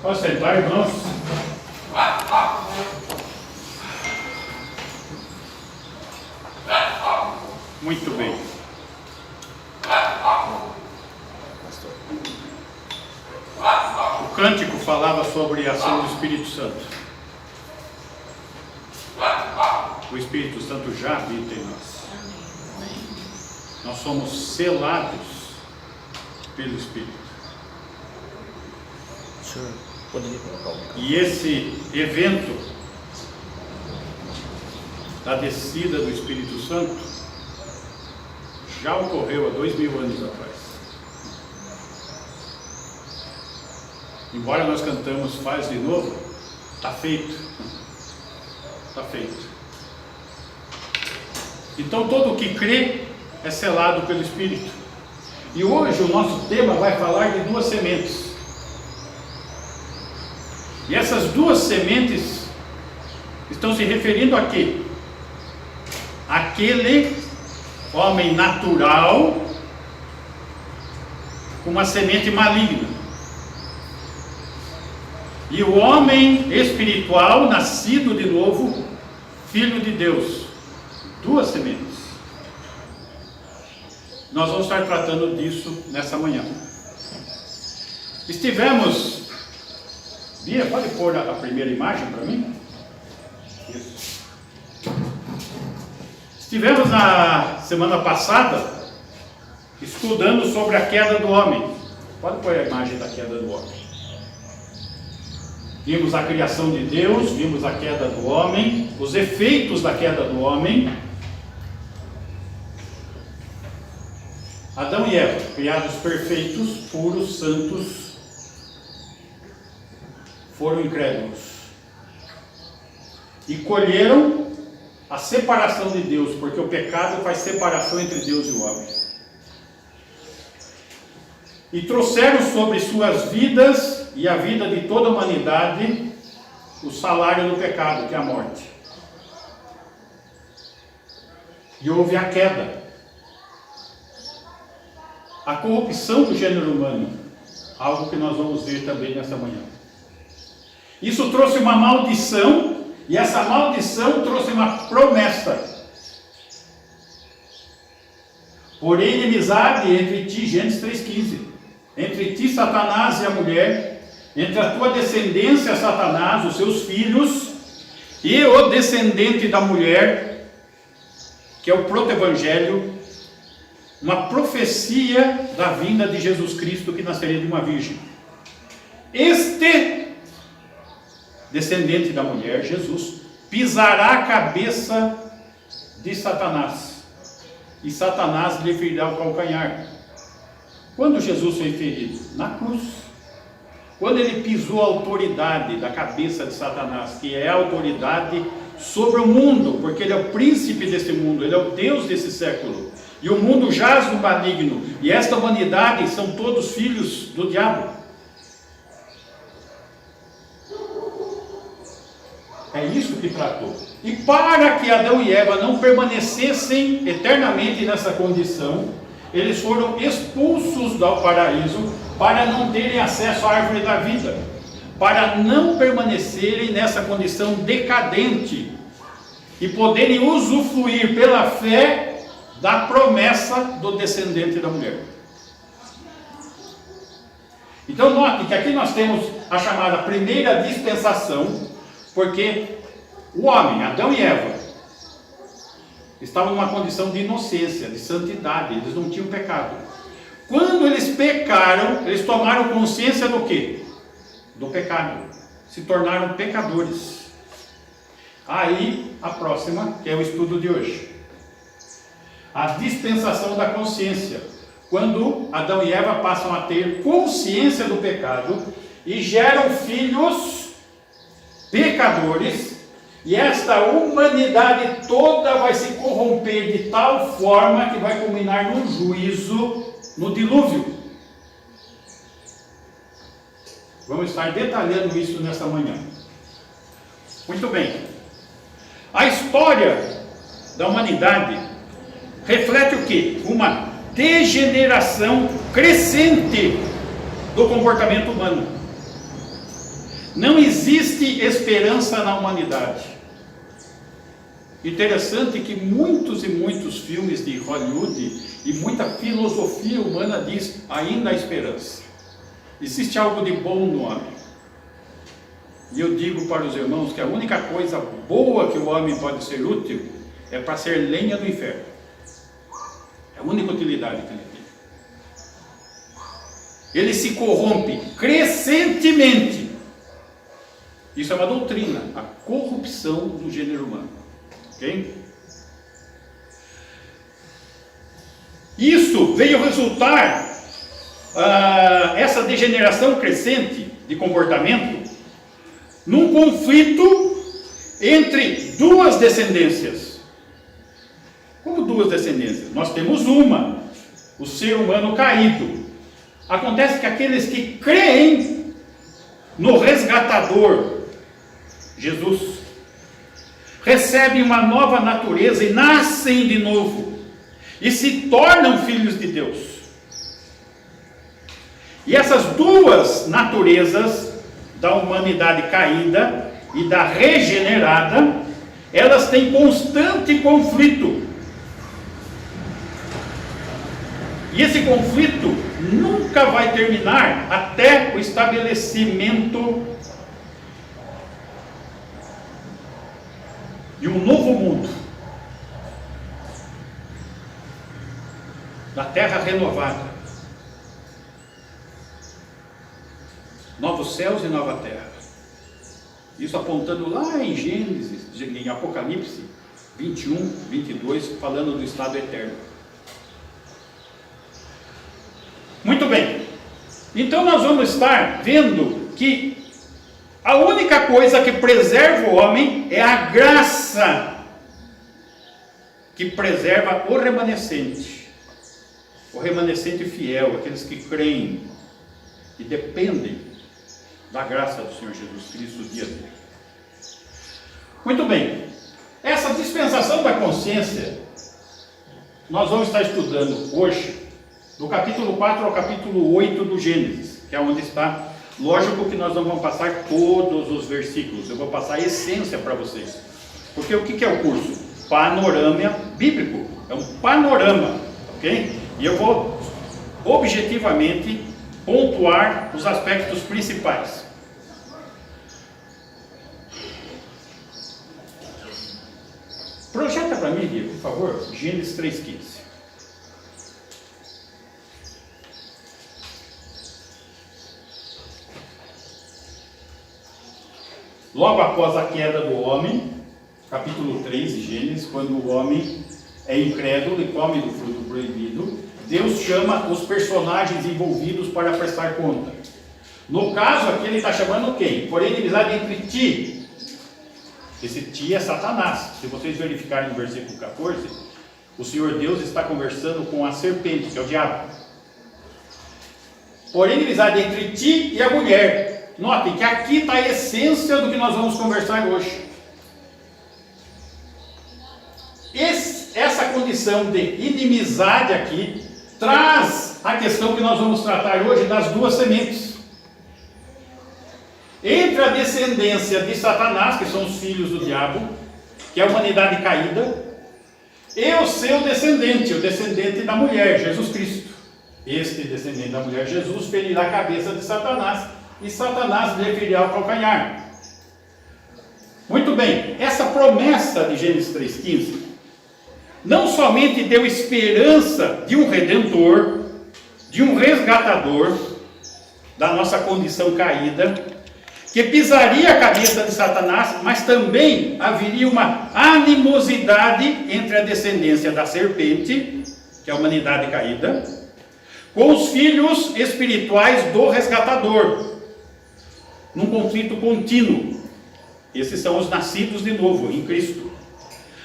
Pode sentar, irmãos. Muito bem. O cântico falava sobre a ação do Espírito Santo. O Espírito Santo já habita em nós. Nós somos selados pelo Espírito. Senhor, poderia colocar o microfone? E esse evento da descida do Espírito Santo já ocorreu há 2000 anos atrás. Embora nós cantamos faz de novo, está feito. Está feito. Então todo o que crê é selado pelo Espírito. E hoje o nosso tema vai falar de duas sementes. E essas duas sementes estão se referindo a quê? Aquele homem natural com uma semente maligna. E o homem espiritual, nascido de novo, filho de Deus. Duas sementes. Nós vamos estar tratando disso nessa manhã. Estivemos... Bia, pode pôr a primeira imagem para mim? Isso. Estivemos na semana passada estudando sobre a queda do homem. Pode pôr a imagem da queda do homem. Vimos a criação de Deus, vimos a queda do homem, os efeitos da queda do homem. Adão e Eva, criados perfeitos, puros, santos, foram incrédulos e colheram a separação de Deus, porque o pecado faz separação entre Deus e o homem. E trouxeram sobre suas vidas e a vida de toda a humanidade o salário do pecado, que é a morte. E houve a queda, a corrupção do gênero humano, algo que nós vamos ver também nessa manhã. Isso trouxe uma maldição, e essa maldição trouxe uma promessa. Porém, inimizade entre ti, Gênesis 3,15, entre ti, Satanás, e a mulher, entre a tua descendência, Satanás, os seus filhos, e o descendente da mulher, que é o proto-evangelho, uma profecia da vinda de Jesus Cristo, que nasceria de uma virgem. Este descendente da mulher, Jesus, pisará a cabeça de Satanás, e Satanás lhe ferirá o calcanhar. Quando Jesus foi ferido? Na cruz. Quando ele pisou a autoridade da cabeça de Satanás, que é a autoridade sobre o mundo, porque ele é o príncipe desse mundo, ele é o Deus desse século, e o mundo jaz no maligno, e esta humanidade são todos filhos do diabo. É isso que tratou. E para que Adão e Eva não permanecessem eternamente nessa condição, eles foram expulsos do paraíso para não terem acesso à árvore da vida, para não permanecerem nessa condição decadente e poderem usufruir pela fé da promessa do descendente da mulher. Então note que aqui nós temos a chamada primeira dispensação, porque o homem, Adão e Eva, estavam numa condição de inocência, de santidade, eles não tinham pecado. Quando eles pecaram, eles tomaram consciência do quê? Do pecado. Se tornaram pecadores. Aí, a próxima, que é o estudo de hoje. A dispensação da consciência. Quando Adão e Eva passam a ter consciência do pecado e geram filhos pecadores, e esta humanidade toda vai se corromper de tal forma que vai culminar no juízo, no dilúvio. Vamos estar detalhando isso nesta manhã. Muito bem. A história da humanidade reflete o quê? Uma degeneração crescente do comportamento humano. Não existe esperança na humanidade. Interessante que muitos e muitos filmes de Hollywood e muita filosofia humana diz ainda há esperança. Existe algo de bom no homem. E eu digo para os irmãos que a única coisa boa que o homem pode ser útil é para ser lenha do inferno. É a única utilidade que ele tem. Ele se corrompe crescentemente. Isso é uma doutrina, a corrupção do gênero humano. Ok? Isso veio resultar, essa degeneração crescente de comportamento, num conflito entre duas descendências. Como duas descendências? Nós temos uma, o ser humano caído. Acontece que aqueles que creem no resgatador, Jesus, recebem uma nova natureza e nascem de novo, e se tornam filhos de Deus. E essas duas naturezas, da humanidade caída e da regenerada, elas têm constante conflito. E esse conflito nunca vai terminar até o estabelecimento de um novo mundo, da terra renovada, novos céus e nova terra. Isso apontando lá em Gênesis, em Apocalipse 21, 22, falando do estado eterno. Muito bem, então nós vamos estar vendo que a única coisa que preserva o homem é a graça que preserva o remanescente fiel, aqueles que creem e dependem da graça do Senhor Jesus Cristo dia a dia. Muito bem, essa dispensação da consciência nós vamos estar estudando hoje, do capítulo 4 ao capítulo 8 do Gênesis, que é onde está. Lógico que nós não vamos passar todos os versículos, eu vou passar a essência para vocês. Porque o que é o curso? Panorama bíblico, é um panorama, ok? E eu vou objetivamente pontuar os aspectos principais. Projeta para mim, Guia, por favor, Gênesis 3,15. Logo após a queda do homem, capítulo 3 de Gênesis, quando o homem é incrédulo e come do fruto proibido, Deus chama os personagens envolvidos para prestar conta. No caso aqui ele está chamando quem? Porém, inimizade entre ti. Esse ti é Satanás. Se vocês verificarem no versículo 14, o Senhor Deus está conversando com a serpente, que é o diabo. Porém, inimizade entre ti e a mulher. Notem que aqui está a essência do que nós vamos conversar hoje. Essa condição de inimizade aqui traz a questão que nós vamos tratar hoje das duas sementes. Entre a descendência de Satanás, que são os filhos do diabo, que é a humanidade caída, e o seu descendente, o descendente da mulher, Jesus Cristo. Este descendente da mulher, Jesus, ferirá a cabeça de Satanás, e Satanás lhe ferirá o calcanhar. Muito bem, essa promessa de Gênesis 3,15 não somente deu esperança de um redentor, de um resgatador da nossa condição caída, que pisaria a cabeça de Satanás, mas também haveria uma animosidade entre a descendência da serpente, que é a humanidade caída, com os filhos espirituais do resgatador, num conflito contínuo. Esses são os nascidos de novo em Cristo.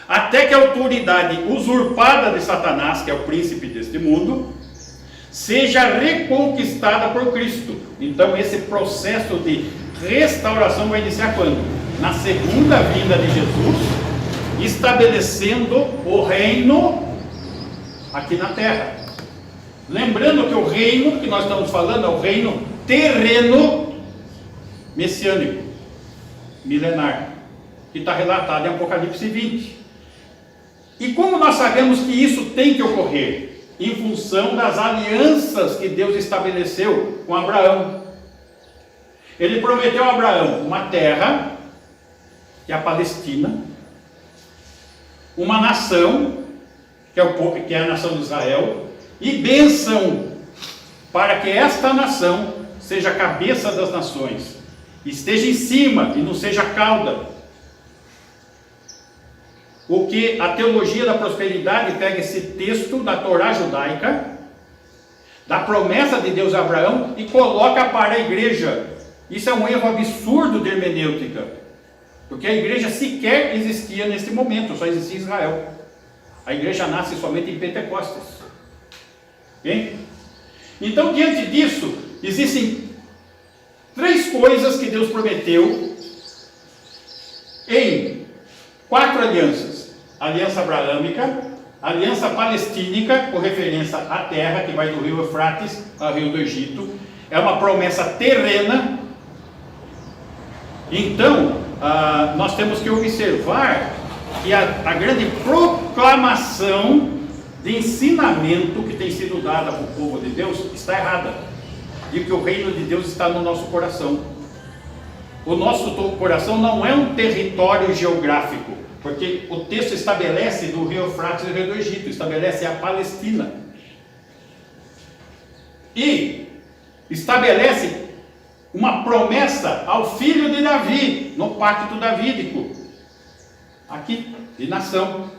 Até que a autoridade usurpada de Satanás, que é o príncipe deste mundo, seja reconquistada por Cristo. Então esse processo de restauração vai iniciar quando? Na segunda vinda de Jesus, estabelecendo o reino aqui na terra. Lembrando que o reino que nós estamos falando é o reino terreno messiânico. milenar, que está relatado em Apocalipse 20. E como nós sabemos que isso tem que ocorrer? Em função das alianças que Deus estabeleceu com Abraão. Ele prometeu a Abraão uma terra, que é a Palestina, uma nação, que é a nação de Israel, e bênção, para que esta nação seja a cabeça das nações, esteja em cima e não seja a cauda. O que a teologia da prosperidade pega esse texto da Torá judaica, da promessa de Deus a Abraão, e coloca para a igreja. Isso é um erro absurdo de hermenêutica, porque a igreja sequer existia nesse momento, só existia Israel. A igreja nasce somente em Pentecostes. Bem? Então, diante disso, existem 3 coisas que Deus prometeu em 4 alianças. Aliança abraâmica, aliança palestínica, com referência à terra que vai do rio Eufrates ao rio do Egito. É uma promessa terrena. Então, nós temos que observar que a grande proclamação de ensinamento que tem sido dada para o povo de Deus está errada. E que o reino de Deus está no nosso coração. O nosso coração não é um território geográfico, porque o texto estabelece do rio Eufrates e do rio do Egito, estabelece a Palestina. E estabelece uma promessa ao filho de Davi, no pacto davídico, aqui, de nação,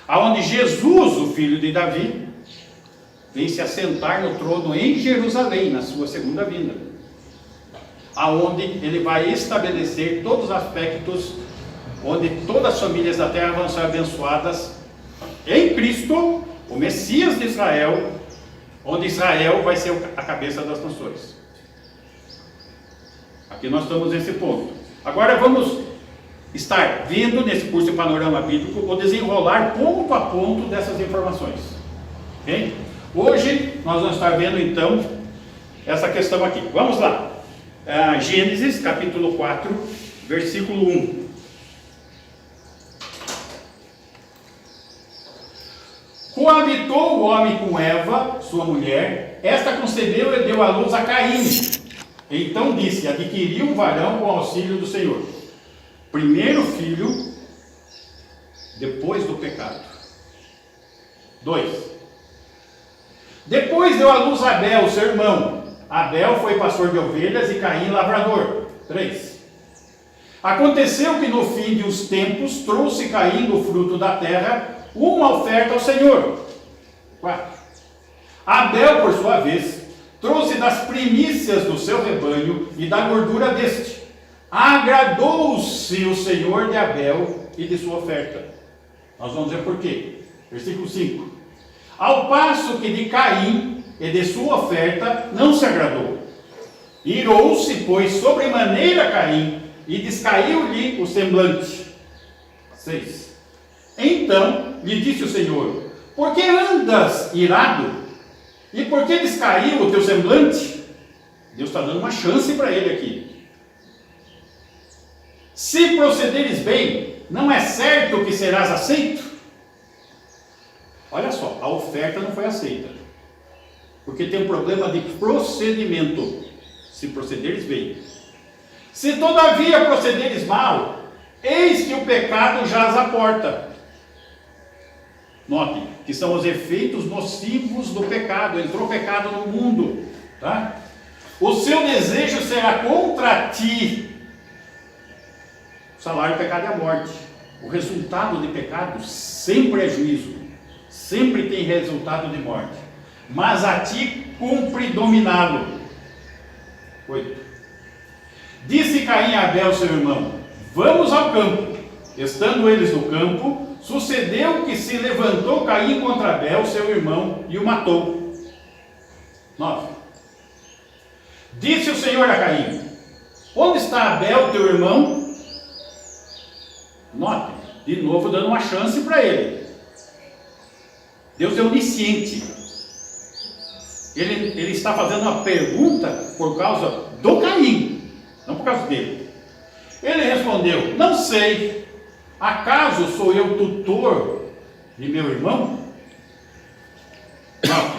aonde Jesus, o filho de Davi, vem se assentar no trono em Jerusalém, na sua segunda vinda, aonde ele vai estabelecer todos os aspectos, onde todas as famílias da terra vão ser abençoadas em Cristo, o Messias de Israel, onde Israel vai ser a cabeça das nações. Aqui nós estamos nesse ponto. Agora vamos estar vendo nesse curso de panorama bíblico o desenrolar ponto a ponto dessas informações. Ok? Hoje nós vamos estar vendo então essa questão aqui. Vamos lá. Gênesis capítulo 4, versículo 1. Coabitou o homem com Eva, sua mulher, esta concebeu e deu à luz a Caim. Então disse: adquiriu um varão com auxílio do Senhor. Primeiro filho, depois do pecado. 2. Depois deu à luz Abel, seu irmão. Abel foi pastor de ovelhas e Caim lavrador. 3. Aconteceu que no fim de os tempos trouxe Caim do fruto da terra uma oferta ao Senhor. 4. Abel, por sua vez, trouxe das primícias do seu rebanho e da gordura deste. Agradou-se o Senhor de Abel e de sua oferta. Nós vamos ver por quê. Versículo 5. Ao passo que de Caim e de sua oferta não se agradou. Irou-se, pois, sobremaneira Caim, e descaiu-lhe o semblante. 6. Então lhe disse o Senhor: por que andas irado? E por que descaiu o teu semblante? Deus está dando uma chance para ele aqui. Se procederes bem, não é certo que serás aceito? Olha só, a oferta não foi aceita, porque tem um problema de procedimento. Se procederes bem. Se todavia procederes mal, eis que o pecado jaz à porta. Note que são os efeitos nocivos do pecado. Entrou o pecado no mundo, tá? O seu desejo será contra ti. O salário do pecado é a morte. O resultado de pecado sempre é juízo, sempre tem resultado de morte. Mas a ti cumpre dominá-lo. 8. Disse Caim a Abel, seu irmão: vamos ao campo. Estando eles no campo, sucedeu que se levantou Caim contra Abel, seu irmão, e o matou. 9. Disse o Senhor a Caim: onde está Abel, teu irmão? Note, de novo dando uma chance para ele. Deus é onisciente. Ele está fazendo uma pergunta por causa do Caim, não por causa dele. Ele respondeu: não sei, acaso sou eu tutor de meu irmão? Não.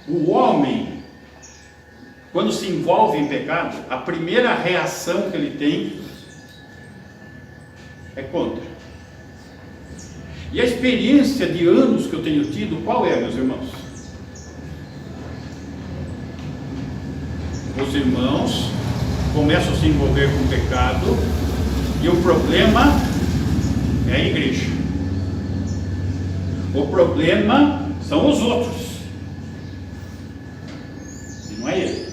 O homem, quando se envolve em pecado, a primeira reação que ele tem é contra. E a experiência de anos que eu tenho tido, qual é, meus irmãos? Os irmãos começam a se envolver com o pecado e o problema é a igreja. O problema são os outros e não é ele.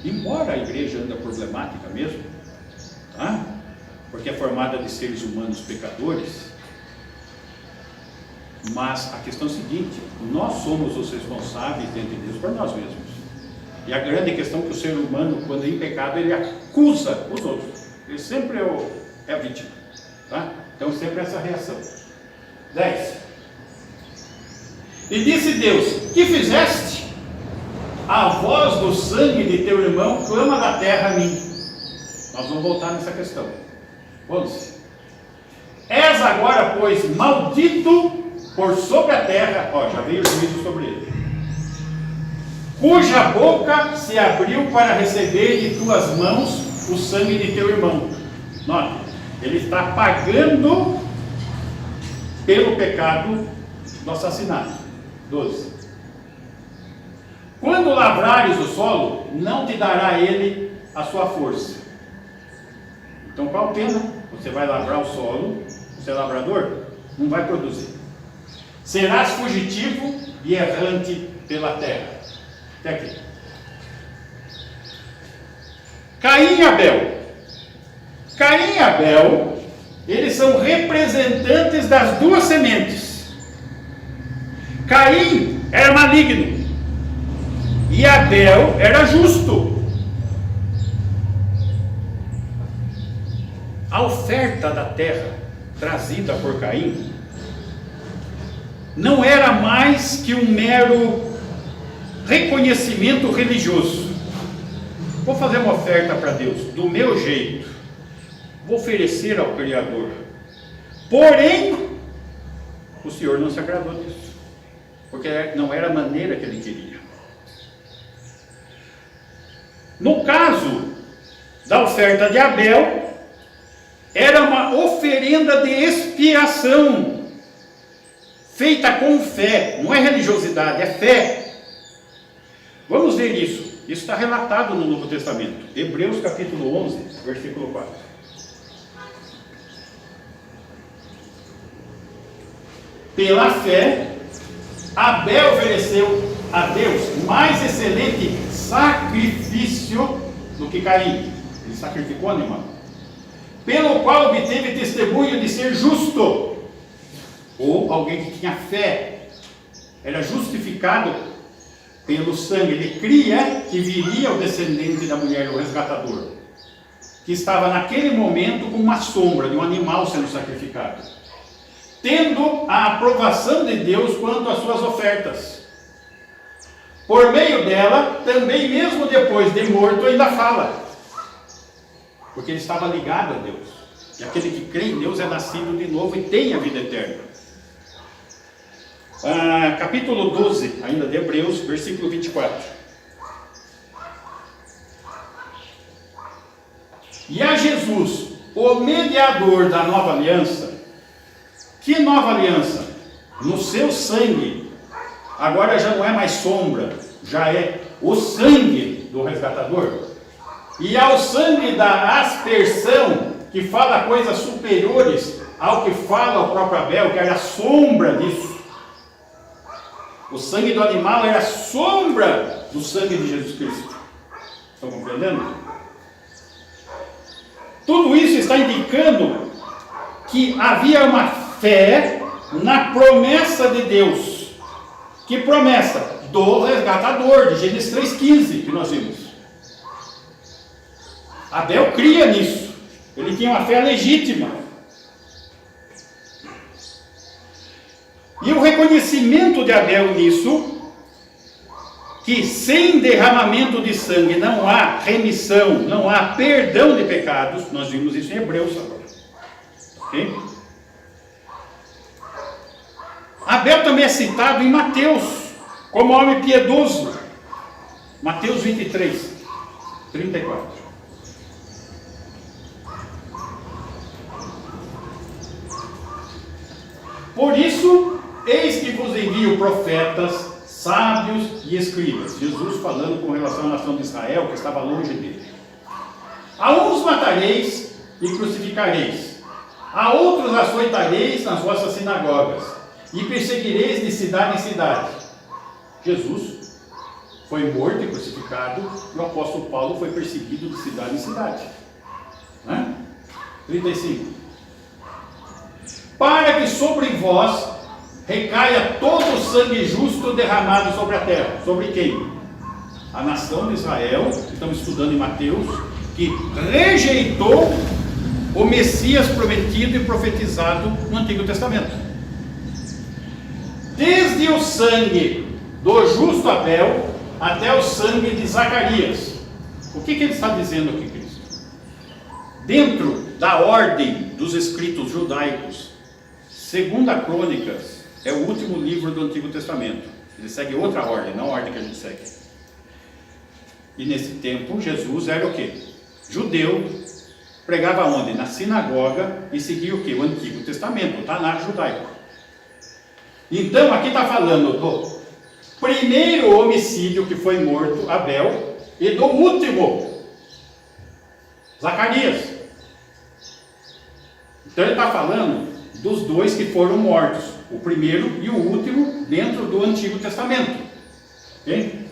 Embora a igreja anda problemática mesmo, tá? Porque é formada de seres humanos pecadores, mas a questão é a seguinte: nós somos os responsáveis diante de Deus por nós mesmos. E a grande questão é que o ser humano, quando é em pecado, ele acusa os outros. Ele sempre é a vítima, tá? Então sempre essa reação. 10. E disse Deus: que fizeste? A voz do sangue de teu irmão clama da terra a mim. Nós vamos voltar nessa questão. 11. És agora, pois, maldito por sobre a terra, já veio o juízo sobre ele, cuja boca se abriu para receber de tuas mãos o sangue de teu irmão. Note, ele está pagando pelo pecado do assassinato. 12. Quando lavrares o solo, não te dará ele a sua força. Então qual pena? Você vai lavrar o solo, você é lavrador, não vai produzir. Serás fugitivo e errante pela terra. Até aqui. Caim e Abel. Caim e Abel, eles são representantes das duas sementes. Caim era maligno e Abel era justo. A oferta da terra trazida por Caim não era mais que um mero reconhecimento religioso. Vou fazer uma oferta para Deus do meu jeito, vou oferecer ao Criador. Porém, o Senhor não se agradou disso, porque não era a maneira que ele queria. No caso da oferta de Abel, era uma oferenda de expiação, feita com fé. Não é religiosidade, é fé. Vamos ver isso. Isso está relatado no Novo Testamento. Hebreus capítulo 11, versículo 4. Pela fé, Abel ofereceu a Deus mais excelente sacrifício do que Caim. Ele sacrificou animal, pelo qual obteve testemunho de ser justo. Ou alguém que tinha fé, era justificado pelo sangue. Ele cria que viria o descendente da mulher, o resgatador, que estava naquele momento com uma sombra de um animal sendo sacrificado, tendo a aprovação de Deus quanto às suas ofertas. Por meio dela, também mesmo depois de morto, ainda fala, porque ele estava ligado a Deus. E aquele que crê em Deus é nascido de novo e tem a vida eterna. Capítulo 12, ainda de Hebreus, versículo 24. E a Jesus, o mediador da nova aliança. Que nova aliança? No seu sangue. Agora já não é mais sombra, já é o sangue do resgatador. E ao sangue da aspersão, que fala coisas superiores ao que fala o próprio Abel, que era a sombra disso. O sangue do animal era a sombra do sangue de Jesus Cristo. Estão compreendendo? Tudo isso está indicando que havia uma fé na promessa de Deus. Que promessa? Do resgatador, de Gênesis 3,15, que nós vimos. Abel cria nisso. Ele tinha uma fé legítima. E o reconhecimento de Abel nisso que sem derramamento de sangue não há remissão, não há perdão de pecados. Nós vimos isso em Hebreus agora. Ok? Abel também é citado em Mateus como homem piedoso. Mateus 23, 34. Por isso, eis que vos envio profetas, sábios e escribas. Jesus falando com relação à nação de Israel, que estava longe dele. A uns matareis e crucificareis, a outros açoitareis nas vossas sinagogas, e perseguireis de cidade em cidade. Jesus foi morto e crucificado, e o apóstolo Paulo foi perseguido de cidade em cidade. 35. Para que sobre vós recaia todo o sangue justo derramado sobre a terra. Sobre quem? A nação de Israel, estamos estudando em Mateus, que rejeitou o Messias prometido e profetizado no Antigo Testamento. Desde o sangue do justo Abel até o sangue de Zacarias. O que ele está dizendo aqui, Cristo? Dentro da ordem dos escritos judaicos, 2 Crônicas é o último livro do Antigo Testamento. Ele segue outra ordem, não a ordem que a gente segue. E nesse tempo, Jesus era o quê? Judeu, pregava onde? Na sinagoga, e seguia o quê? O Antigo Testamento, o Tanar judaico. Então, aqui está falando do primeiro homicídio que foi morto, Abel, e do último, Zacarias. Então, ele está falando dos dois que foram mortos, o primeiro e o último, dentro do Antigo Testamento. Ok?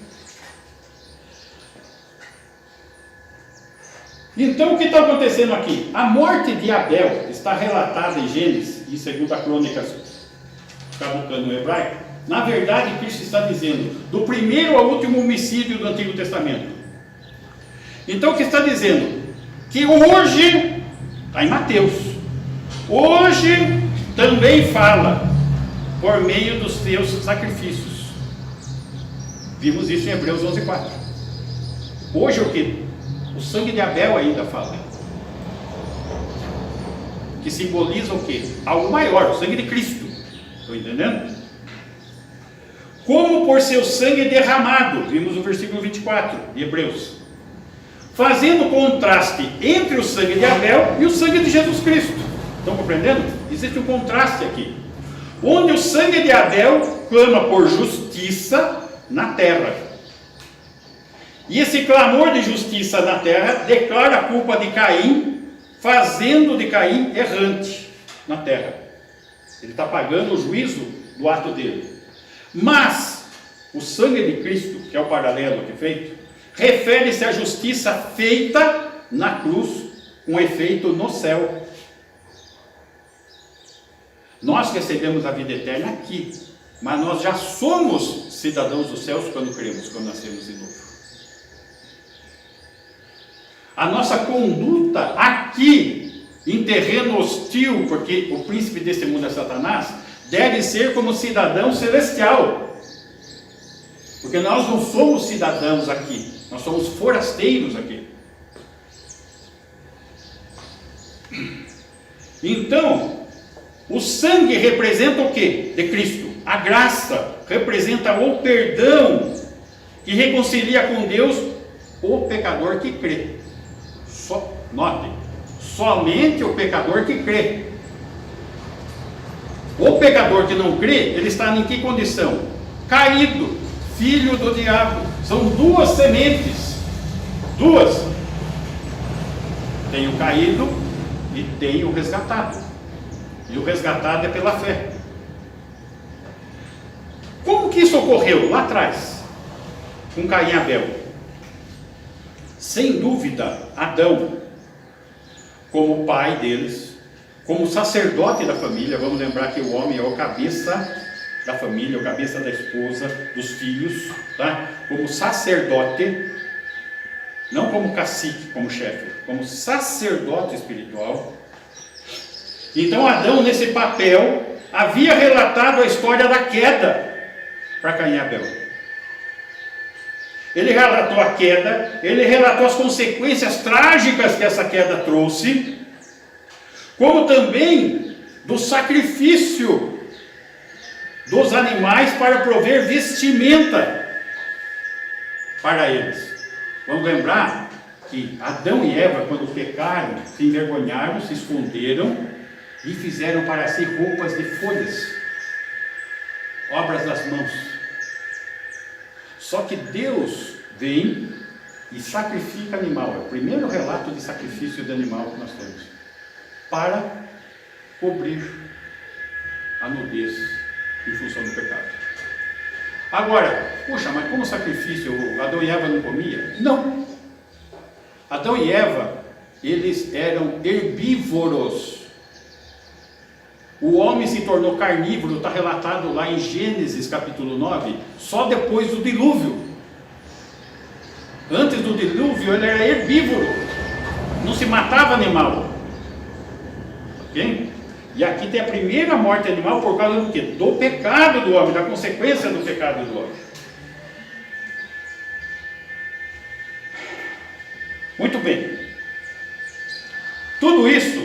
Então, o que está acontecendo aqui? A morte de Abel está relatada em Gênesis e 2 Crônicas, caducando no hebraico. Na verdade, Cristo está dizendo do primeiro ao último homicídio do Antigo Testamento. Então, o que está dizendo? Que hoje, está em Mateus, hoje também fala por meio dos teus sacrifícios. Vimos isso em Hebreus 11:4. Hoje o que? O sangue de Abel ainda fala. Que simboliza o que? Algo maior, o sangue de Cristo. Estão entendendo? Como por seu sangue derramado, vimos no versículo 24 de Hebreus. Fazendo contraste entre o sangue de Abel e o sangue de Jesus Cristo. Estão compreendendo? Existe um contraste aqui. Onde o sangue de Abel clama por justiça na terra. E esse clamor de justiça na terra declara a culpa de Caim, fazendo de Caim errante na terra. Ele está pagando o juízo do ato dele. Mas o sangue de Cristo, que é o paralelo aqui feito, refere-se à justiça feita na cruz, com efeito no céu. Nós recebemos a vida eterna aqui, mas nós já somos cidadãos dos céus quando cremos, quando nascemos de novo. A nossa conduta aqui, em terreno hostil, porque o príncipe deste mundo é Satanás, deve ser como cidadão celestial. Porque nós não somos cidadãos aqui, nós somos forasteiros aqui. Então, o sangue representa o que? De Cristo. A graça representa o perdão que reconcilia com Deus o pecador que crê. Notem, somente o pecador que crê. O pecador que não crê, ele está em que condição? Caído, filho do diabo. São duas sementes. Duas. Tem o caído e tem o resgatado. E o resgatado é pela fé. Como que isso ocorreu lá atrás? Com Caim e Abel? Sem dúvida, Adão, como pai deles, como sacerdote da família, vamos lembrar que o homem é o cabeça da família, o cabeça da esposa, dos filhos, tá? Como sacerdote, não como cacique, como chefe, como sacerdote espiritual. Então Adão, nesse papel, havia relatado a história da queda para Caim e Abel. ele relatou a queda, ele relatou as consequências trágicas que essa queda trouxe, como também do sacrifício dos animais para prover vestimenta para eles. Vamos lembrar que Adão e Eva, quando pecaram, se envergonharam, se esconderam e fizeram para si roupas de folhas, obras das mãos. Só que Deus vem e sacrifica animal. É o primeiro relato de sacrifício de animal que nós temos, para cobrir a nudez em função do pecado. Agora, puxa, mas como sacrifício, Adão e Eva não comiam? Não. Adão e Eva, eles eram herbívoros. O homem se tornou carnívoro, está relatado lá em Gênesis capítulo 9, só depois do dilúvio. Antes do dilúvio ele era herbívoro, não se matava animal. Ok? E aqui tem a primeira morte animal por causa do quê? Do pecado do homem, da consequência do pecado do homem. Muito bem. Tudo isso,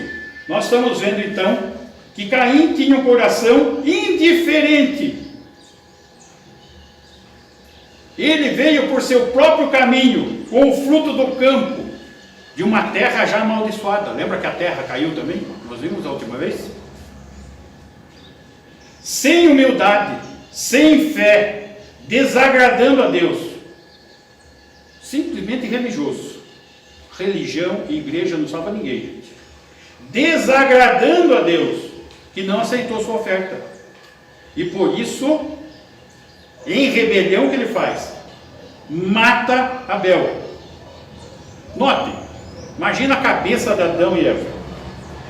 nós estamos vendo então que Caim tinha um coração indiferente. Ele veio por seu próprio caminho, com o fruto do campo, de uma terra já amaldiçoada. Lembra que a terra caiu também? Nós vimos a última vez? Sem humildade, sem fé, desagradando a Deus. Simplesmente religioso. Religião e igreja não salva ninguém, gente. Desagradando a Deus, que não aceitou sua oferta. E por isso, em rebelião, o que ele faz? Mata Abel. Notem, imagina a cabeça de Adão e Eva.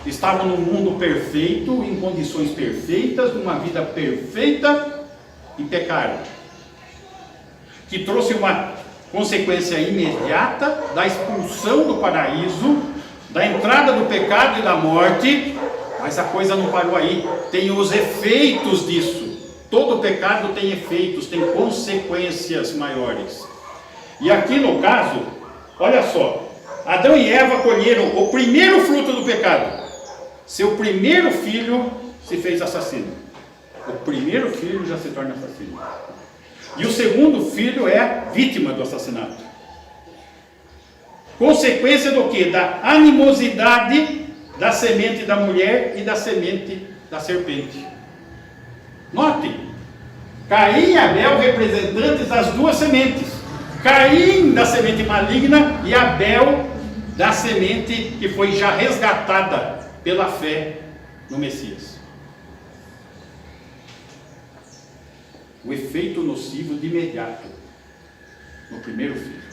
Estavam num mundo perfeito, em condições perfeitas, numa vida perfeita, e pecaram. Que trouxe uma consequência imediata da expulsão do paraíso, da entrada do pecado e da morte. Mas a coisa não parou aí, tem os efeitos disso. Todo pecado tem efeitos, tem consequências maiores. E aqui no caso, olha só, Adão e Eva colheram o primeiro fruto do pecado. Seu primeiro filho se fez assassino. O primeiro filho já se torna assassino. E o segundo filho é vítima do assassinato. Consequência do quê? Da animosidade da semente da mulher e da semente da serpente. Notem, Caim e Abel representantes das duas sementes. Caim da semente maligna e Abel da semente que foi já resgatada pela fé no Messias. O efeito nocivo de imediato no primeiro filho.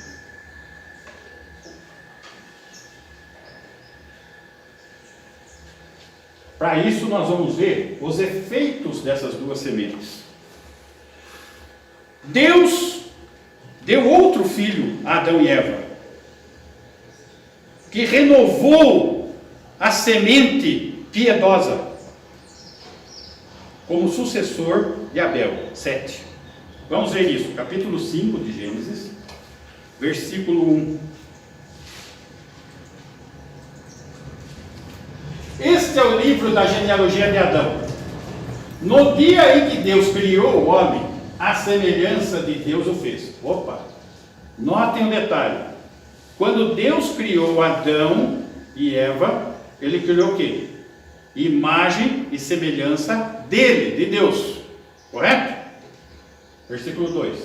Para isso nós vamos ver os efeitos dessas duas sementes. Deus deu outro filho a Adão e Eva, que renovou a semente piedosa como sucessor de Abel. 7. Vamos ver isso, capítulo 5 de Gênesis, versículo 1. Este é o livro da genealogia de Adão. No dia em que Deus criou o homem, a semelhança de Deus o fez. Opa! Notem um detalhe. Quando Deus criou Adão e Eva, ele criou o quê? Imagem e semelhança dele, de Deus. Correto? Versículo 2.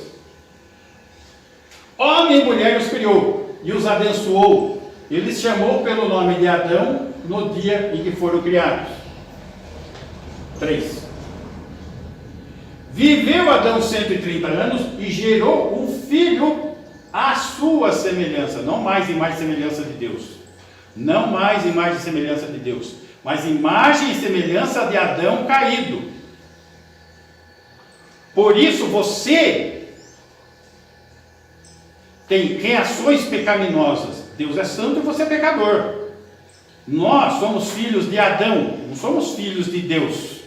Homem e mulher os criou e os abençoou. Ele os chamou pelo nome de Adão no dia em que foram criados. 3. Viveu Adão 130 anos e gerou um filho à sua semelhança. Não mais imagem e semelhança de Deus. Não mais imagem e semelhança de Deus, mas imagem e semelhança de Adão caído. Por isso você tem reações pecaminosas. Deus é santo e você é pecador. Nós somos filhos de Adão, não somos filhos de Deus.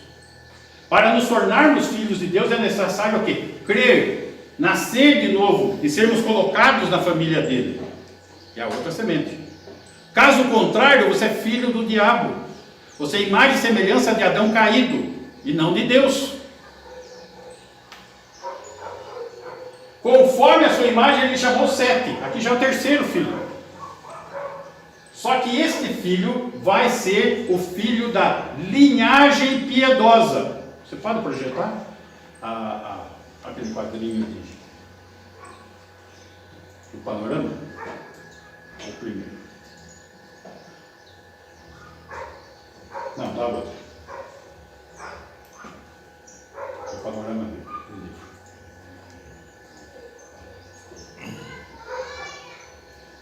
Para nos tornarmos filhos de Deus é necessário o quê? Crer nascer de novo e sermos colocados na família dele. É a outra semente. Caso contrário, você é filho do diabo. Você é imagem e semelhança de Adão caído e não de Deus. Conforme a sua imagem, ele chamou Sete. Aqui já é o terceiro filho. Só que este filho vai ser o filho da linhagem piedosa. Você pode projetar aquele quadrinho do panorama? O primeiro. Não, dá outro. O panorama do livro.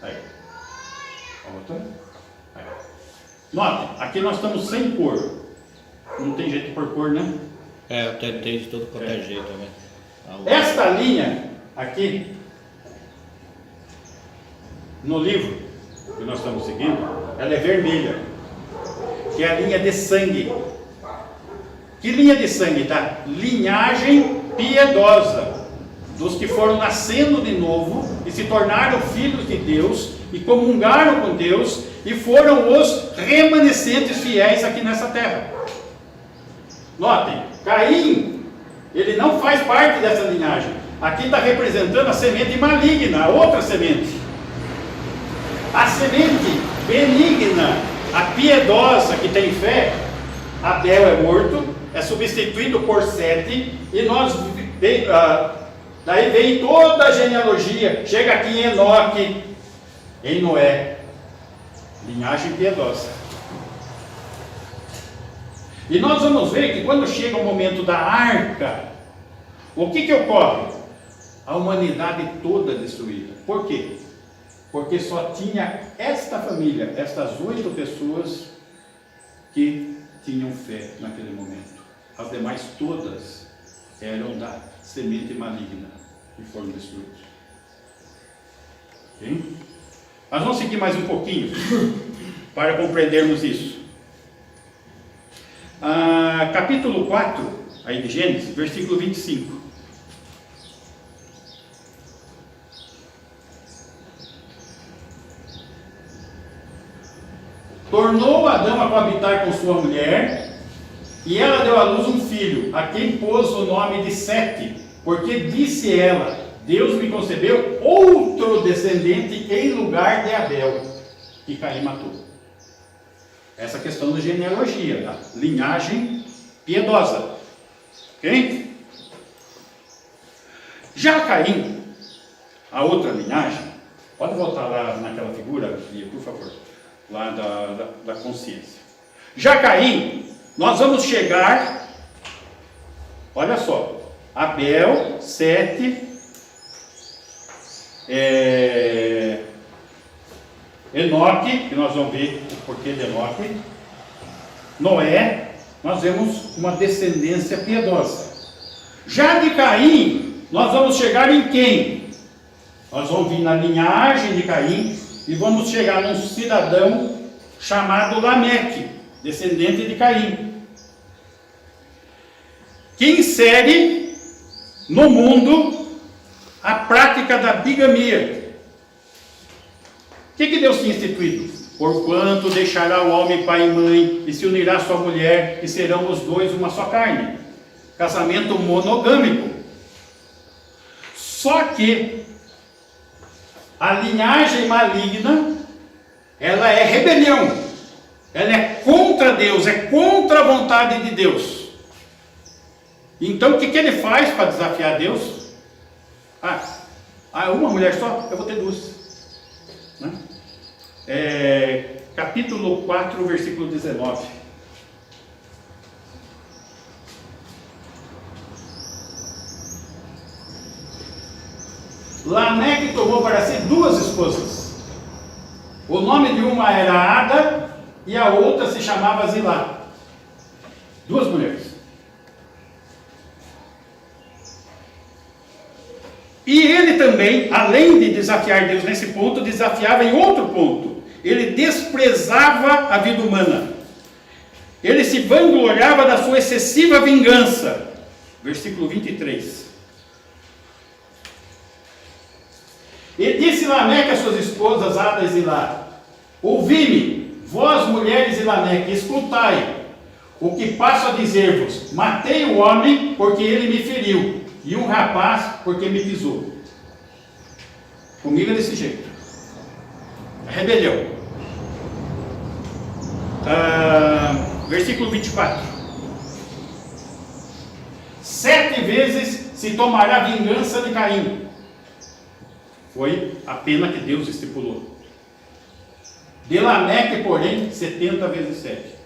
Aí. Outra. Aí. Note, aqui nós estamos sem cor. Não tem jeito de pôr cor, né? Eu tentei de todo quanto é jeito, né? Esta linha aqui, no livro que nós estamos seguindo, ela é vermelha, que é a linha de sangue. Que linha de sangue? Da linhagem piedosa, dos que foram nascendo de novo e se tornaram filhos de Deus e comungaram com Deus e foram os remanescentes fiéis aqui nessa terra. Notem, Caim, ele não faz parte dessa linhagem. Aqui está representando a semente maligna, a outra semente. A semente benigna, a piedosa que tem fé, Abel é morto, é substituído por Sete, e nós daí vem toda a genealogia, chega aqui em Enoque, em Noé, linhagem piedosa. E nós vamos ver que quando chega o momento da arca, o que ocorre? A humanidade toda destruída. Por quê? Porque só tinha esta família, estas 8 pessoas que tinham fé naquele momento. As demais todas eram da semente maligna e foram destruídas. Ok? Mas vamos seguir mais um pouquinho para compreendermos isso. Capítulo 4, aí de Gênesis, versículo 25. Tornou Adão a coabitar com sua mulher, e ela deu à luz um filho, a quem pôs o nome de Sete, porque disse ela: Deus me concebeu outro descendente em lugar de Abel, que Caim matou. Essa questão da genealogia, da linhagem piedosa. Ok? Já Caim, a outra linhagem, pode voltar lá naquela figura, por favor, lá da consciência. Já Caim, nós vamos chegar, olha só, Abel, Sete, Enoque, que nós vamos ver o porquê de Enoque, Noé, nós vemos uma descendência piedosa. Já de Caim, nós vamos chegar em quem? Nós vamos vir na linhagem de Caim e vamos chegar num cidadão chamado Lameque, descendente de Caim, que insere no mundo a prática da bigamia. O que Deus tinha instituído? Porquanto deixará o homem pai e mãe, e se unirá à sua mulher, e serão os dois uma só carne. Casamento monogâmico. Só que a linhagem maligna, ela é rebelião. Ela é contra Deus, é contra a vontade de Deus. Então o que ele faz para desafiar Deus? Uma mulher só? Eu vou ter duas. Né? Capítulo 4, versículo 19. Lameque tomou para si duas esposas. O nome de uma era Ada e a outra se chamava Zilá. Duas mulheres. E ele também, além de desafiar Deus nesse ponto, desafiava em outro ponto. Ele desprezava a vida humana. Ele se vangloriava da sua excessiva vingança. Versículo 23. E disse Lameque às suas esposas, Ada e Zilá: ouvi-me, vós mulheres de Lameque, escutai o que passo a dizer-vos. Matei o homem porque ele me feriu, e um rapaz porque me pisou. Comigo é desse jeito. Rebelião. Versículo 24. 7 vezes se tomará vingança de Caim. Foi a pena que Deus estipulou. De Lameque, porém, 70 vezes 7.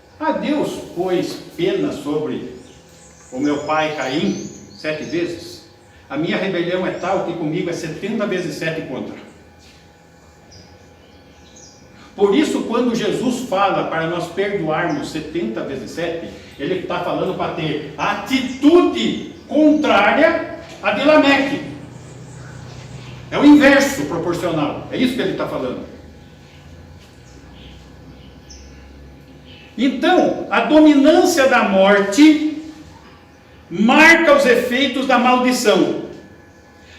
Deus pôs pena sobre o meu pai Caim 7 vezes. A minha rebelião é tal que comigo é 70 vezes 7 contra. Por isso, quando Jesus fala para nós perdoarmos 70 vezes 7, ele está falando para ter atitude contrária a de Lameque. É o inverso proporcional. É isso que ele está falando. Então, a dominância da morte marca os efeitos da maldição,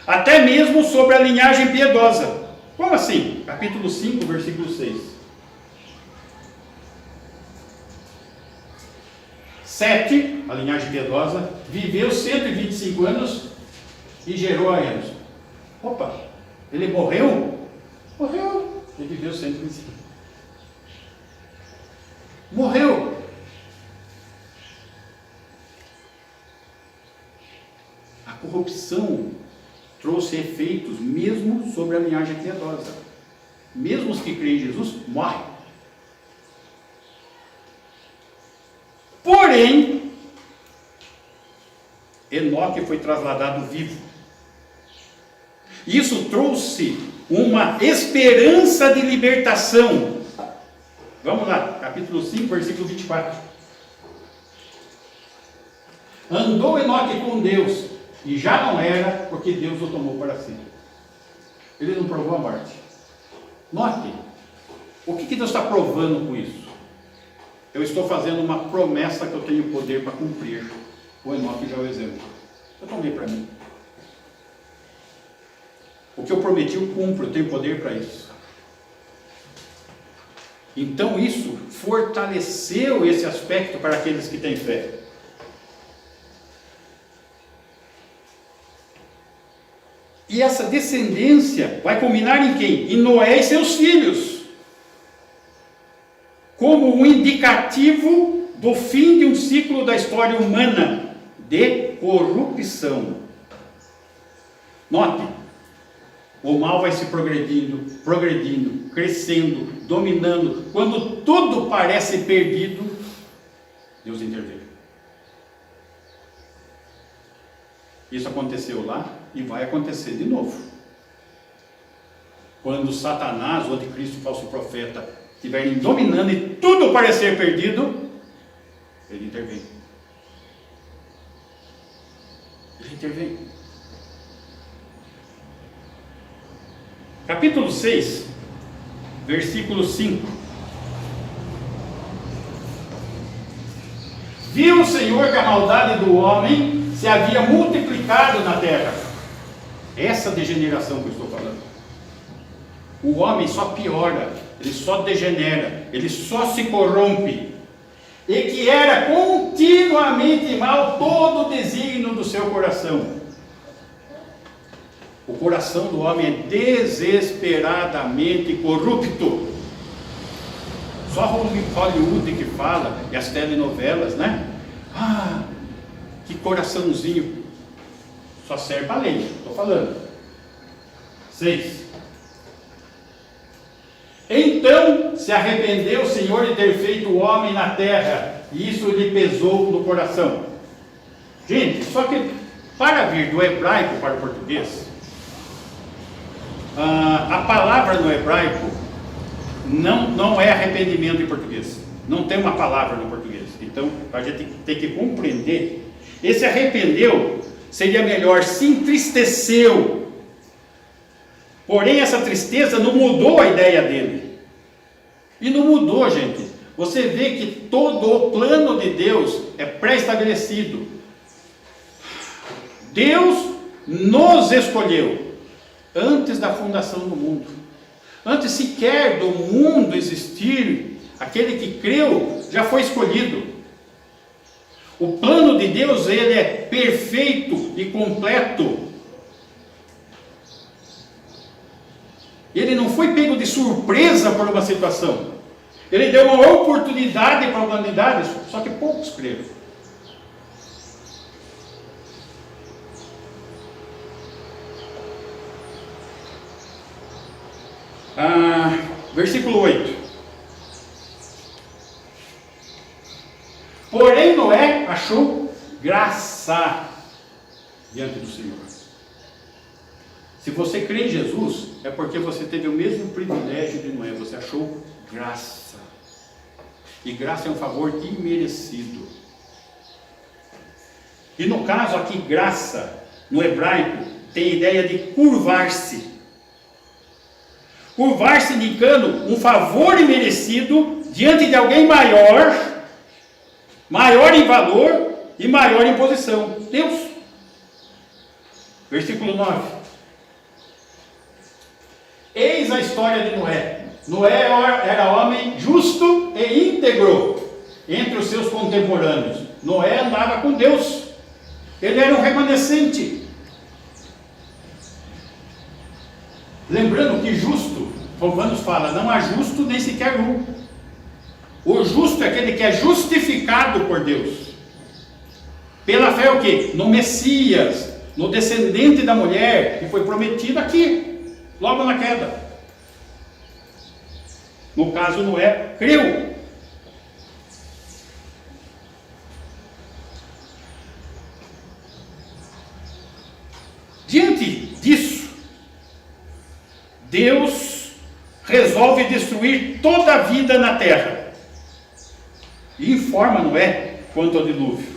até mesmo sobre a linhagem piedosa. Como assim? Capítulo 5, versículo 6. 7, a linhagem piedosa, viveu 125 anos e gerou a Enos. Opa, ele morreu? Morreu. Ele viveu 125. Morreu. A corrupção trouxe efeitos mesmo sobre a linhagem piedosa. Mesmo os que creem em Jesus morrem. Porém, Enoque foi trasladado vivo. Isso trouxe uma esperança de libertação. Vamos lá, capítulo 5, versículo 24. Andou Enoque com Deus, e já não era, porque Deus o tomou para si. Ele não provou a morte. Note, o que Deus está provando com isso? Eu estou fazendo uma promessa que eu tenho poder para cumprir. O Enoque já é o exemplo. Eu tomei para mim. O que eu prometi eu cumpro, eu tenho poder para isso. Então isso fortaleceu esse aspecto para aqueles que têm fé. E essa descendência vai culminar em quem? Em Noé e seus filhos. Como um indicativo do fim de um ciclo da história humana de corrupção. Note, o mal vai se progredindo, crescendo, dominando. Quando tudo parece perdido, Deus intervém. Isso aconteceu lá e vai acontecer de novo. Quando Satanás, o anticristo, o falso profeta, estiverem dominando e tudo parecer perdido, ele intervém. Ele intervém. Capítulo 6, versículo 5. Viu o Senhor que a maldade do homem se havia multiplicado na terra. Essa degeneração que eu estou falando. O homem só piora, ele só degenera, ele só se corrompe. E que era continuamente mal todo o desígnio do seu coração. O coração do homem é desesperadamente corrupto. Só Hollywood que fala, e as telenovelas, né? Que coraçãozinho. Só serve para lei, estou falando. 6. Então se arrependeu o Senhor de ter feito o homem na terra, e isso lhe pesou no coração. Gente, só que para vir do hebraico para o português, a palavra no hebraico não é arrependimento em português. Não tem uma palavra no português. Então a gente tem que compreender. Esse arrependeu seria melhor, se entristeceu. Porém essa tristeza não mudou a ideia dele. E não mudou, gente. Você vê que todo o plano de Deus é pré-estabelecido. Deus nos escolheu. antes da fundação do mundo. Antes sequer do mundo existir, aquele que creu já foi escolhido. O plano de Deus, ele é perfeito e completo. Ele não foi pego de surpresa por uma situação. Ele deu uma oportunidade para a humanidade, só que poucos creram. Versículo 8. Porém Noé achou graça diante do Senhor. Se você crê em Jesus, é porque você teve o mesmo privilégio de Noé, você achou graça. E graça é um favor imerecido. E no caso aqui, graça, no hebraico, tem a ideia de curvar-se. Curvar-se indicando um favor imerecido diante de alguém maior em valor e maior em posição. Deus. Versículo 9. Eis a história de Noé. Noé era homem justo e íntegro entre os seus contemporâneos. Noé andava com Deus. Ele era um remanescente. Lembrando que justo, Romanos fala, não há justo nem sequer um. O justo é aquele que é justificado por Deus. Pela fé o quê? No Messias, no descendente da mulher, que foi prometido aqui, logo na queda. No caso, Noé creu. Diante disso, Deus resolve destruir toda a vida na terra e informa Noé quanto ao dilúvio.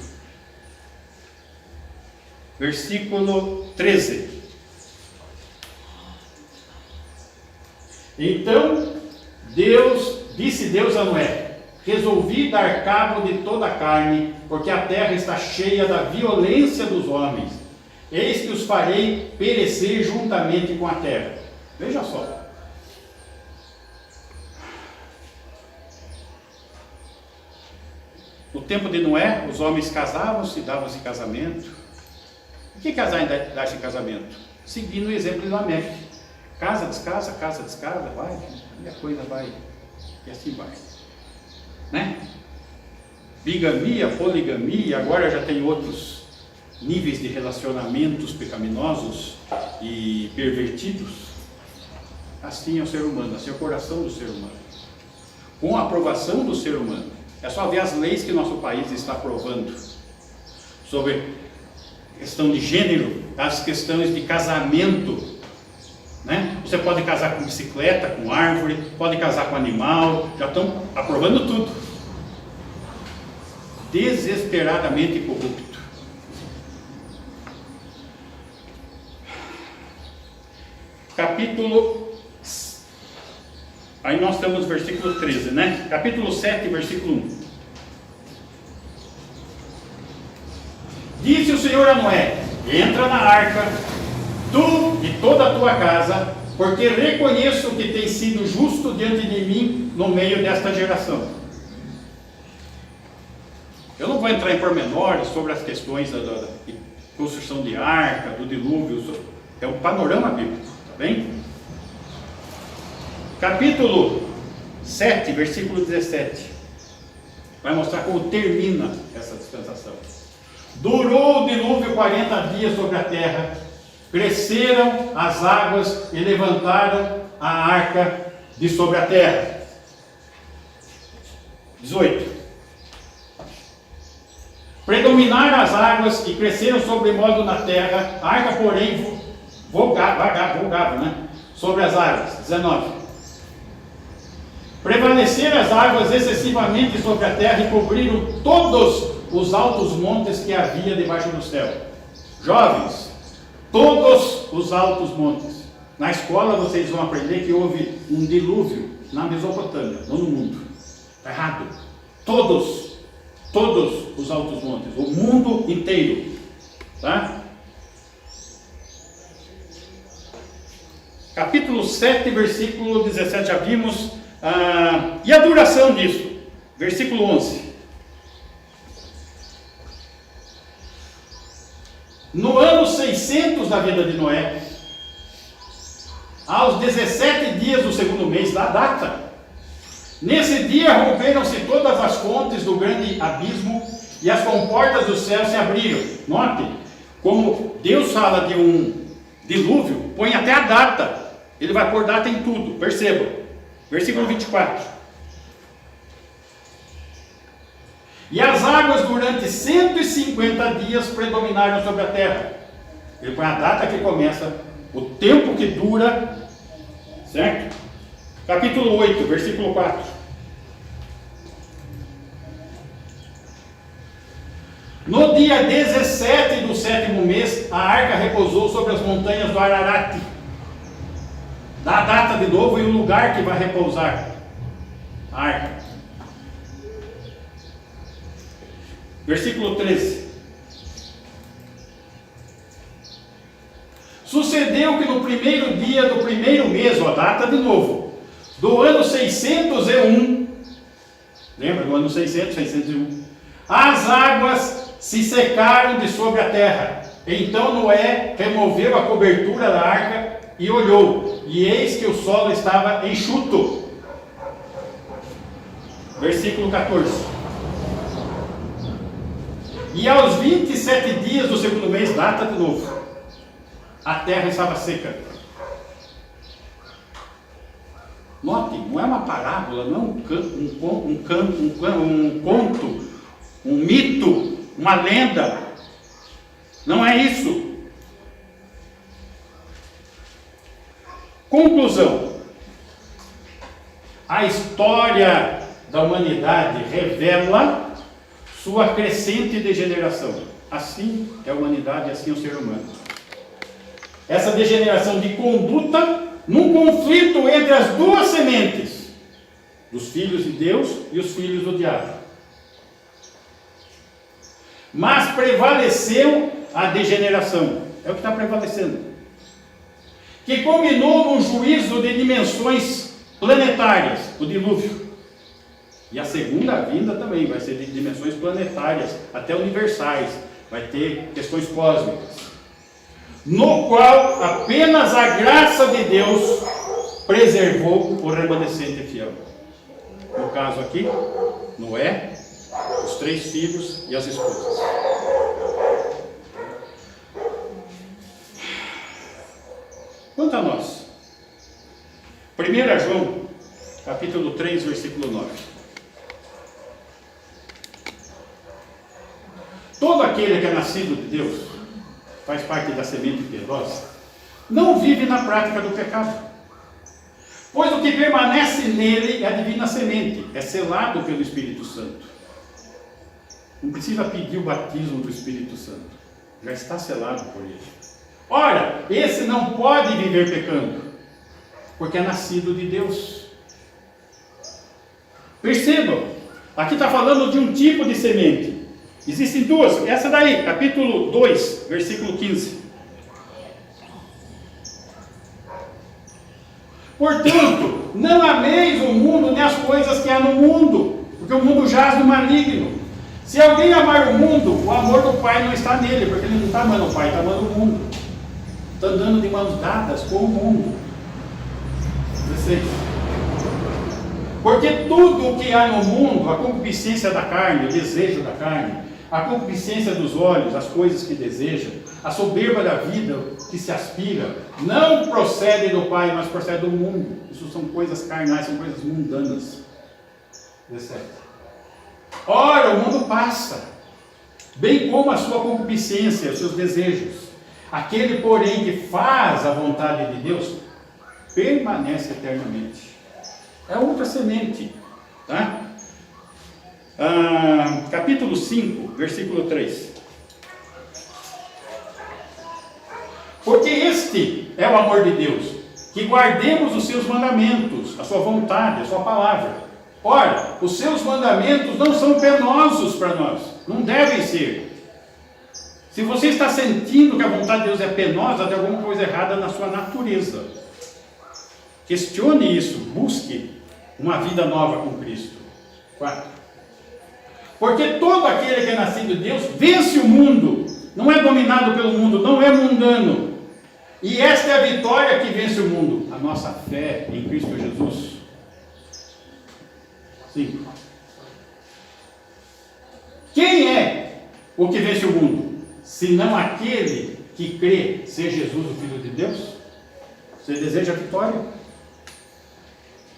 Versículo 13. Então disse Deus a Noé: resolvi dar cabo de toda a carne, porque a terra está cheia da violência dos homens. Eis que os farei perecer juntamente com a terra. Veja só. No tempo de Noé, os homens casavam-se, davam-se casamento. O que casar dar-se casamento? Seguindo o exemplo de Lameque. Casa, descasa, vai, e a coisa vai, e assim vai. Né? Bigamia, poligamia, agora já tem outros níveis de relacionamentos pecaminosos e pervertidos. Assim é o ser humano, assim é o coração do ser humano. Com a aprovação do ser humano. É só ver as leis que o nosso país está aprovando sobre questão de gênero, as questões de casamento. Né? Você pode casar com bicicleta, com árvore, pode casar com animal, já estão aprovando tudo. Desesperadamente corrupto. Capítulo... Aí nós estamos no versículo 13, né? Capítulo 7, versículo 1. Disse o Senhor a Noé: entra na arca, tu e toda a tua casa, porque reconheço que tens sido justo diante de mim no meio desta geração. Eu não vou entrar em pormenores sobre as questões da construção de arca, do dilúvio, é um panorama bíblico, tá bem? Capítulo 7, versículo 17, vai mostrar como termina essa dispensação. Durou o dilúvio 40 dias sobre a terra, cresceram as águas e levantaram a arca de sobre a terra. 18. Predominaram as águas e cresceram sobremodo na terra, a arca, porém, vogava, né? Sobre as águas. 19. Prevaleceram as águas excessivamente sobre a terra e cobriram todos os altos montes que havia debaixo do céu. Jovens, todos os altos montes. Na escola vocês vão aprender que houve um dilúvio na Mesopotâmia, não no mundo. Está errado. Todos os altos montes, o mundo inteiro. Tá? Capítulo 7, versículo 17, já vimos. E a duração disso? Versículo 11. No ano 600 da vida de Noé, aos 17 dias do segundo mês, da data, nesse dia romperam-se todas as fontes do grande abismo e as comportas do céu se abriram. Note, como Deus fala de um dilúvio, põe até a data. Ele vai pôr data em tudo, perceba. Versículo 24. E as águas durante 150 dias predominaram sobre a terra. Ele põe a data que começa, o tempo que dura, certo? Capítulo 8, versículo 4. No dia 17 do sétimo mês, a arca repousou sobre as montanhas do Ararat. Dá a data de novo e o lugar que vai repousar a arca. Versículo 13. Sucedeu que no primeiro dia do primeiro mês, a data de novo, do ano 601, lembra do ano 601, as águas se secaram de sobre a terra. Então Noé removeu a cobertura da arca e olhou, e eis que o solo estava enxuto. Versículo 14. E aos 27 dias do segundo mês, data de novo, a terra estava seca. Note, não é uma parábola, não é um conto, um mito, uma lenda. Não é isso. Conclusão. A história da humanidade revela sua crescente degeneração. Assim é a humanidade, assim é o ser humano. Essa degeneração de conduta num conflito entre as duas sementes, dos filhos de Deus e os filhos do diabo. Mas prevaleceu a degeneração. É o que está prevalecendo. Que culminou num juízo de dimensões planetárias, o dilúvio. E a segunda vinda também vai ser de dimensões planetárias, até universais. Vai ter questões cósmicas. No qual apenas a graça de Deus preservou o remanescente fiel. No caso aqui, Noé, os 3 filhos e as esposas. Quanto a nós, 1 João, capítulo 3, versículo 9. Todo aquele que é nascido de Deus, faz parte da semente piedosa, não vive na prática do pecado. Pois o que permanece nele é a divina semente, é selado pelo Espírito Santo. Não precisa pedir o batismo do Espírito Santo, já está selado por ele. Ora, esse não pode viver pecando, porque é nascido de Deus. Percebam, aqui está falando de um tipo de semente. Existem duas, essa daí, capítulo 2, versículo 15. Portanto, não ameis o mundo nem as coisas que há no mundo, porque o mundo jaz no maligno. Se alguém amar o mundo, o amor do Pai não está nele, porque ele não está amando o Pai, está amando o mundo. Está andando de mãos dadas com o mundo. 16. Porque tudo o que há no mundo, a concupiscência da carne, o desejo da carne, a concupiscência dos olhos, as coisas que desejam, a soberba da vida que se aspira, não procede do Pai, mas procede do mundo. Isso são coisas carnais, são coisas mundanas. 17. Ora, o mundo passa, bem como a sua concupiscência, os seus desejos. Aquele, porém, que faz a vontade de Deus, permanece eternamente. É outra semente, tá? Capítulo 5, versículo 3. Porque este é o amor de Deus, que guardemos os seus mandamentos, a sua vontade, a sua palavra. Ora, os seus mandamentos não são penosos para nós, não devem ser. Se você está sentindo que a vontade de Deus é penosa, tem alguma coisa errada na sua natureza. Questione isso, busque uma vida nova com Cristo. 4. Porque todo aquele que é nascido de Deus vence o mundo, não é dominado pelo mundo, não é mundano. E esta é a vitória que vence o mundo, a nossa fé em Cristo Jesus. 5. Quem é o que vence o mundo? Senão aquele que crê ser Jesus o Filho de Deus? Você deseja a vitória?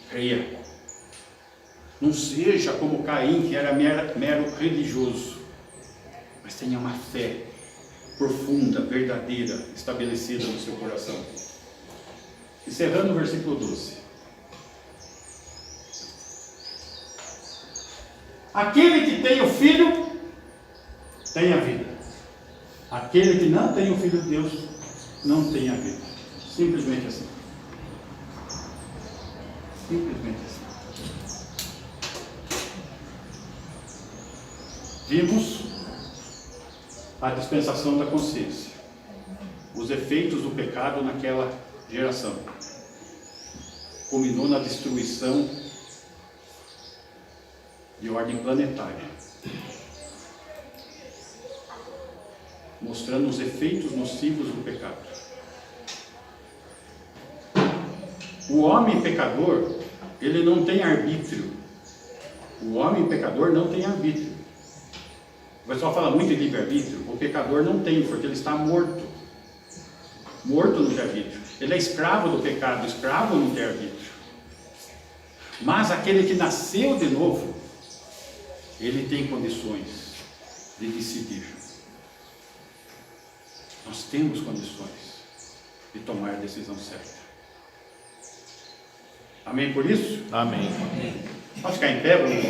Creia. Não seja como Caim, que era mero religioso, mas tenha uma fé profunda, verdadeira, estabelecida no seu coração. Encerrando o versículo 12. Aquele que tem o Filho, tem a vida. Aquele que não tem o Filho de Deus, não tem a vida. Simplesmente assim. Simplesmente assim. Vimos a dispensação da consciência, os efeitos do pecado naquela geração. Culminou na destruição de ordem planetária, mostrando os efeitos nocivos do pecado. O homem pecador, ele não tem arbítrio. O homem pecador não tem arbítrio. O pessoal fala muito em livre-arbítrio. O pecador não tem, porque ele está morto. Morto no livre-arbítrio. Ele é escravo do pecado, escravo no livre-arbítrio. Mas aquele que nasceu de novo, ele tem condições de decidir. Nós temos condições de tomar a decisão certa. Amém por isso? Amém. Pode ficar em pé, Bruno?